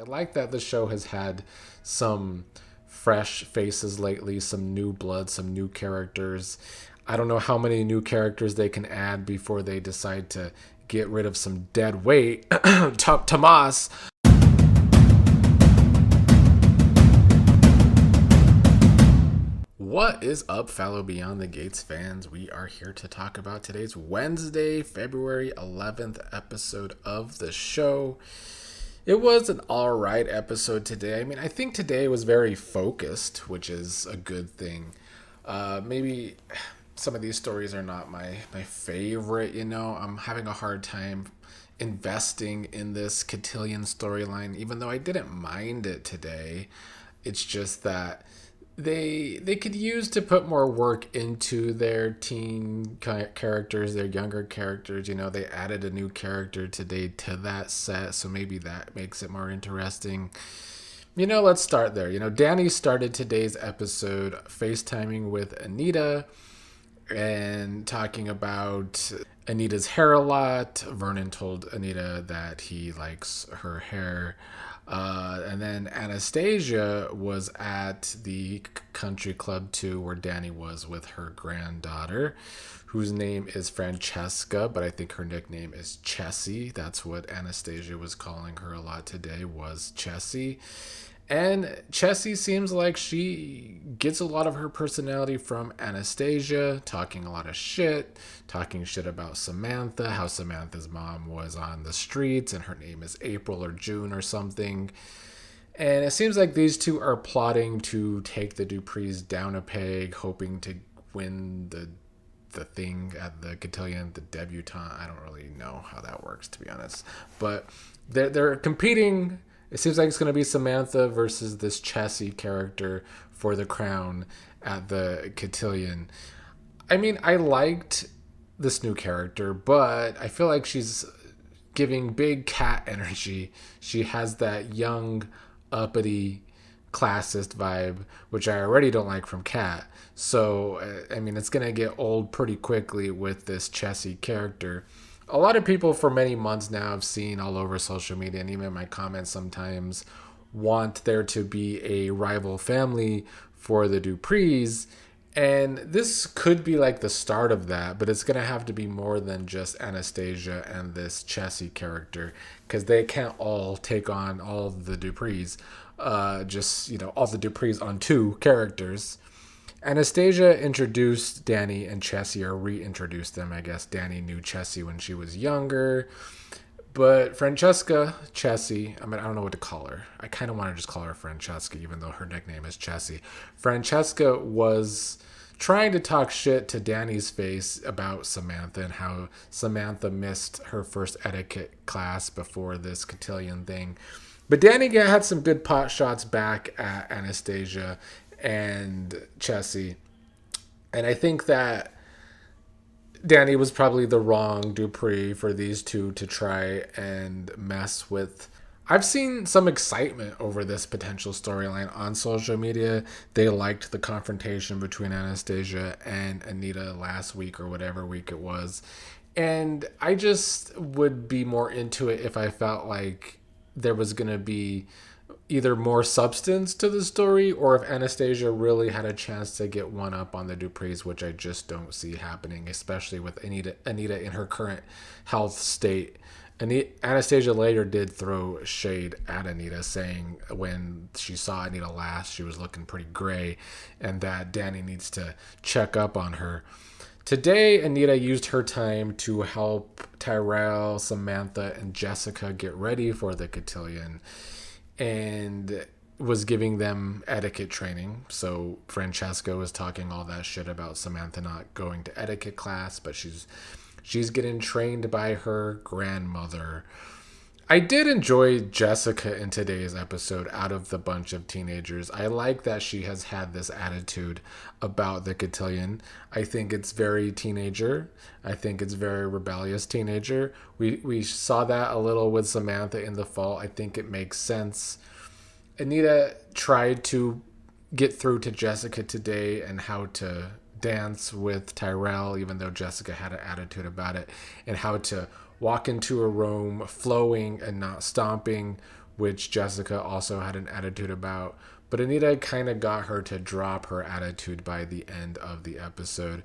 I like that the show has had some fresh faces lately, some new blood, some new characters. I don't know how many new characters they can add before they decide to get rid of some dead weight. Tomas. What is up, fellow Beyond the Gates fans? We are here to talk about today's Wednesday, February 11th episode of the show. It was an alright episode today. I mean, I think today was very focused, which is a good thing. Maybe some of these stories are not my favorite, you know. I'm having a hard time investing in this cotillion storyline, even though I didn't mind it today. It's just that they could use to put more work into their teen characters, their younger characters. You know, they added a new character today to that set, so maybe that makes it more interesting. You know, let's start there. You know, Danny started today's episode FaceTiming with Anita and talking about Anita's hair a lot. Vernon told Anita that he likes her hair. And then Anastasia was at the country club too, where Danny was with her granddaughter, whose name is Francesca, but I think her nickname is Chessie. That's what Anastasia was calling her a lot today, was Chessie. And Chessie seems like she gets a lot of her personality from Anastasia, talking a lot of shit, talking shit about Samantha, how Samantha's mom was on the streets and her name is April or June or something. And it seems like these two are plotting to take the Duprees down a peg, hoping to win the thing at the cotillion, the debutante. I don't really know how that works, to be honest. But they're competing. It seems like it's going to be Samantha versus this Chessie character for the crown at the cotillion. I mean, I liked this new character, but I feel like she's giving big cat energy. She has that young, uppity, classist vibe, which I already don't like from Cat. So, I mean, it's going to get old pretty quickly with this Chessie character. A lot of people for many months now have seen all over social media and even in my comments sometimes want there to be a rival family for the Duprees. And this could be like the start of that, but it's going to have to be more than just Anastasia and this Chessie character, because they can't all take on all of the Duprees. Just, you know, all the Duprees on two characters. Anastasia introduced Danny and Chessie, or reintroduced them. I guess Danny knew Chessie when she was younger. But Francesca, Chessie, I mean, I don't know what to call her. I kind of want to just call her Francesca, even though her nickname is Chessie. Francesca was trying to talk shit to Danny's face about Samantha and how Samantha missed her first etiquette class before this cotillion thing. But Danny had some good pot shots back at Anastasia and Chessie. And I think that Danny was probably the wrong Dupree for these two to try and mess with. I've seen some excitement over this potential storyline on social media. They liked the confrontation between Anastasia and Anita last week or whatever week it was. And I just would be more into it if I felt like there was going to be either more substance to the story, or if Anastasia really had a chance to get one up on the Duprees, which I just don't see happening, especially with Anita in her current health state. Anastasia later did throw shade at Anita, saying when she saw Anita last, she was looking pretty gray, and that Danny needs to check up on her. Today, Anita used her time to help Tyrell, Samantha, and Jessica get ready for the cotillion, and was giving them etiquette training. So Francesca was talking all that shit about Samantha not going to etiquette class, but she's getting trained by her grandmother. I did enjoy Jessica in today's episode out of the bunch of teenagers. I like that she has had this attitude about the cotillion. I think it's very teenager. I think it's very rebellious teenager. We saw that a little with Samantha in the fall. I think it makes sense. Anita tried to get through to Jessica today and how to dance with Tyrell, even though Jessica had an attitude about it, and how to walk into a room flowing and not stomping which Jessica also had an attitude about. But Anita kind of got her to drop her attitude by the end of the episode.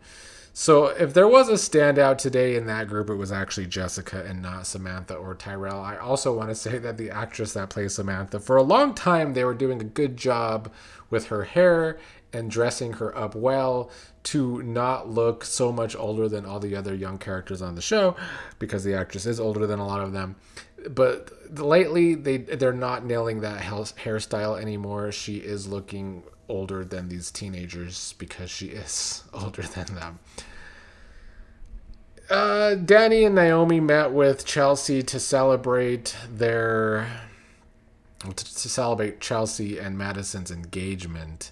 So if there was a standout today in that group, it was actually Jessica and not Samantha or Tyrell. I also want to say that the actress that plays Samantha, for a long time, they were doing a good job with her hair and dressing her up well to not look so much older than all the other young characters on the show, because the actress is older than a lot of them. But lately, they're not nailing that hairstyle anymore. She is looking older than these teenagers because she is older than them. Danny and Naomi met with Chelsea to celebrate Chelsea and Madison's engagement.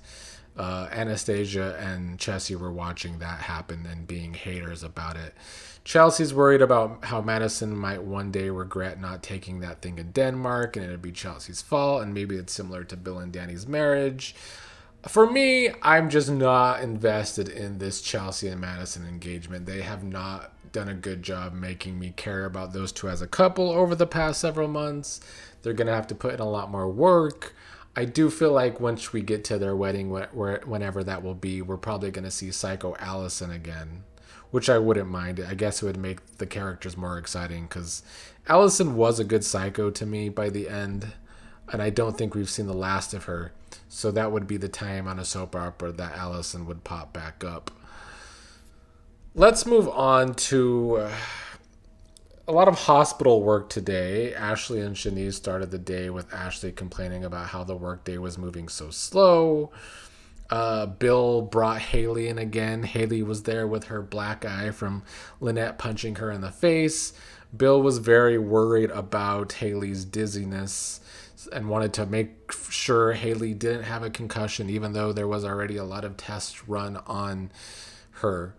Anastasia and Chelsea were watching that happen and being haters about it. Chelsea's worried about how Madison might one day regret not taking that thing in Denmark and it'd be Chelsea's fault, and maybe it's similar to Bill and Danny's marriage. For me, I'm just not invested in this Chelsea and Madison engagement. They have not done a good job making me care about those two as a couple over the past several months. They're going to have to put in a lot more work. I do feel like once we get to their wedding, whenever that will be, we're probably going to see Psycho Allison again, which I wouldn't mind. I guess it would make the characters more exciting because Allison was a good psycho to me by the end, and I don't think we've seen the last of her. So that would be the time on a soap opera that Allison would pop back up. Let's move on to a lot of hospital work today. Ashley and Shanice started the day with Ashley complaining about how the workday was moving so slow. Bill brought Hayley in again. Hayley was there with her black eye from Lynette punching her in the face. Bill was very worried about Hayley's dizziness and wanted to make sure Hayley didn't have a concussion, even though there was already a lot of tests run on her.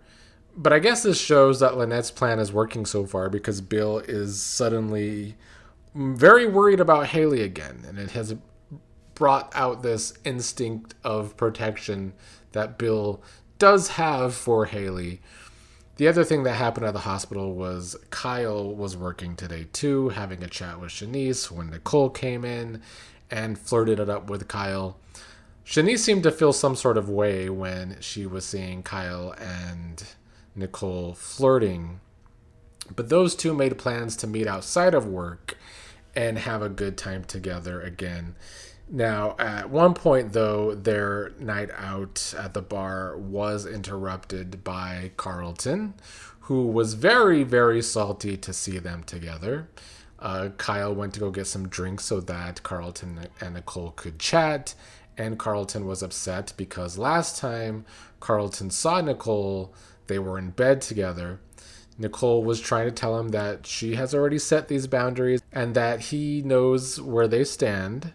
But I guess this shows that Lynette's plan is working so far, because Bill is suddenly very worried about Hayley again, and it has brought out this instinct of protection that Bill does have for Hayley. The other thing that happened at the hospital was Kyle was working today too, having a chat with Shanice when Nicole came in and flirted it up with Kyle. Shanice seemed to feel some sort of way when she was seeing Kyle and Nicole flirting. But those two made plans to meet outside of work and have a good time together again. Now, at one point, though, their night out at the bar was interrupted by Carlton, who was very, very salty to see them together. Kyle went to go get some drinks so that Carlton and Nicole could chat, and Carlton was upset because last time Carlton saw Nicole, they were in bed together. Nicole was trying to tell him that she has already set these boundaries and that he knows where they stand.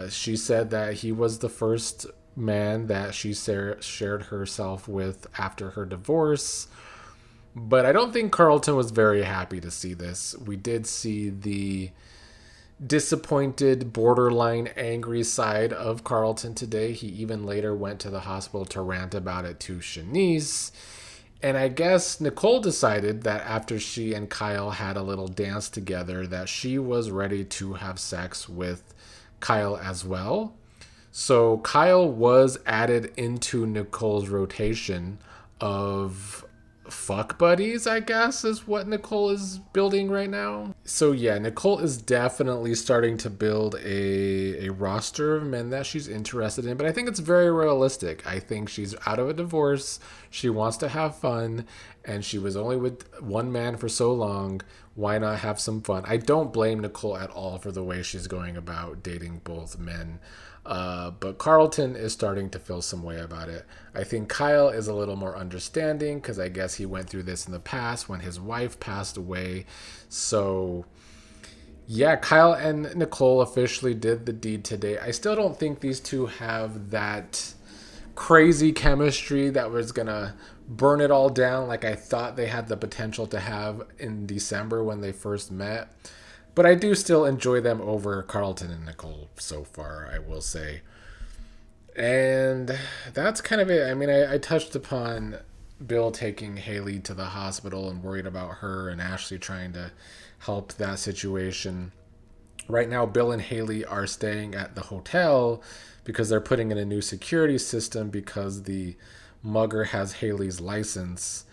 She said that he was the first man that she shared herself with after her divorce. But I don't think Carlton was very happy to see this. We did see the disappointed, borderline angry side of Carlton today. He even later went to the hospital to rant about it to Shanice. And I guess Nicole decided that after she and Kyle had a little dance together, that she was ready to have sex with Kyle as well. So Kyle was added into Nicole's rotation of fuck buddies, I guess, is what Nicole is building right now. So yeah, Nicole is definitely starting to build a roster of men that she's interested in, but I think it's very realistic. I think she's out of a divorce, she wants to have fun, and she was only with one man for so long. Why not have some fun? I don't blame Nicole at all for the way she's going about dating both men. But Carlton is starting to feel some way about it. I think Kyle is a little more understanding because I guess he went through this in the past when his wife passed away. So yeah, Kyle and Nicole officially did the deed today. I still don't think these two have that crazy chemistry that was gonna burn it all down like I thought they had the potential to have in December when they first met. But I do still enjoy them over Carlton and Nicole so far, I will say. And that's kind of it. I mean, I touched upon Bill taking Hayley to the hospital and worried about her, and Ashley trying to help that situation. Right now, Bill and Hayley are staying at the hotel because they're putting in a new security system because the mugger has Hayley's license.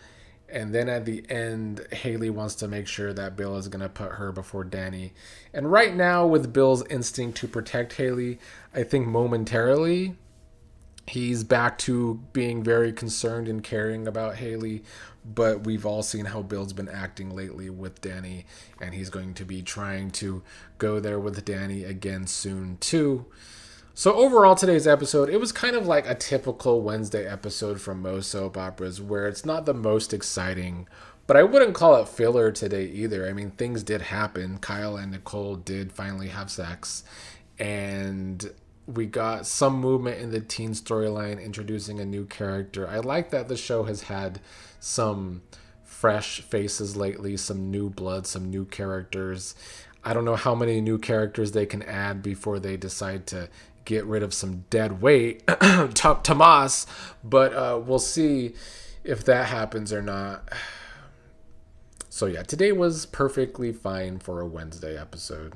And then at the end, Hayley wants to make sure that Bill is going to put her before Danny. And right now, with Bill's instinct to protect Hayley, I think momentarily he's back to being very concerned and caring about Hayley. But we've all seen how Bill's been acting lately with Danny, and he's going to be trying to go there with Danny again soon, too. So overall, today's episode, it was kind of like a typical Wednesday episode from most soap operas where it's not the most exciting, but I wouldn't call it filler today either. I mean, things did happen. Kial and Nicole did finally have sex, and we got some movement in the teen storyline introducing a new character. I like that the show has had some fresh faces lately, some new blood, some new characters. I don't know how many new characters they can add before they decide to get rid of some dead weight, Tomas, but we'll see if that happens or not. So yeah, today was perfectly fine for a Wednesday episode.